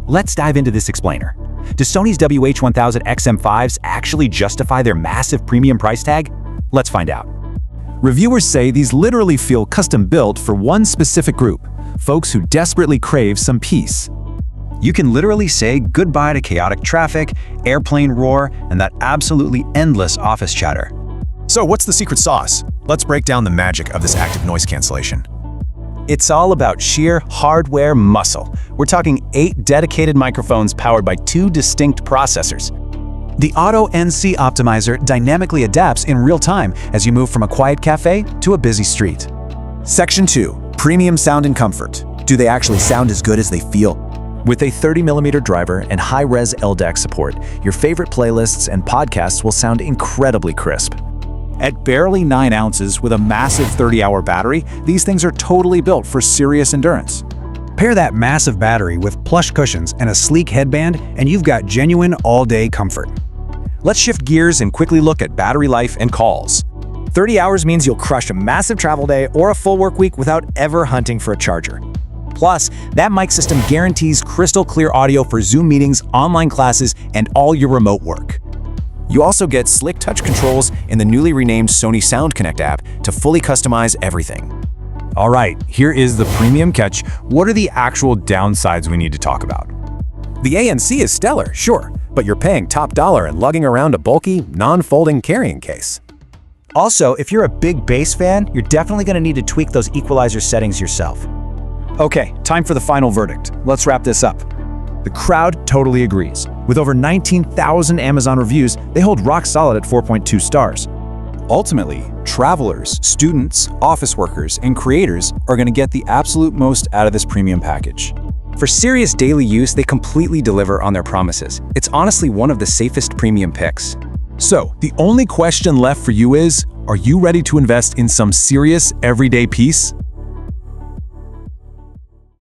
Let's dive into this explainer. Do Sony's WH-1000XM5s actually justify their massive premium price tag? Let's find out. Reviewers say these literally feel custom-built for one specific group, folks who desperately crave some peace. You can literally say goodbye to chaotic traffic, airplane roar, and that absolutely endless office chatter. So what's the secret sauce? Let's break down the magic of this active noise cancellation. It's all about sheer hardware muscle. We're talking 8 dedicated microphones powered by 2 distinct processors. The Auto NC optimizer dynamically adapts in real time as you move from a quiet cafe to a busy street. Section 2. Premium sound and comfort. Do they actually sound as good as they feel? With a 30mm driver and high-res LDAC support, your favorite playlists and podcasts will sound incredibly crisp. At barely 9 ounces with a massive 30-hour battery, these things are totally built for serious endurance. Pair that massive battery with plush cushions and a sleek headband, and you've got genuine all-day comfort. Let's shift gears and quickly look at battery life and calls. 30 hours means you'll crush a massive travel day or a full work week without ever hunting for a charger. Plus, that mic system guarantees crystal clear audio for Zoom meetings, online classes, and all your remote work. You also get slick touch controls in the newly renamed Sony Sound Connect app to fully customize everything. All right, here is the premium catch. What are the actual downsides we need to talk about? The ANC is stellar, sure, but you're paying top dollar and lugging around a bulky, non-folding carrying case. Also, if you're a big bass fan, you're definitely going to need to tweak those equalizer settings yourself. Okay, time for the final verdict. Let's wrap this up. The crowd totally agrees. With over 19,000 Amazon reviews, they hold rock solid at 4.2 stars. Ultimately, travelers, students, office workers, and creators are going to get the absolute most out of this premium package. For serious daily use, they completely deliver on their promises. It's honestly one of the safest premium picks. So, the only question left for you is, are you ready to invest in some serious everyday peace?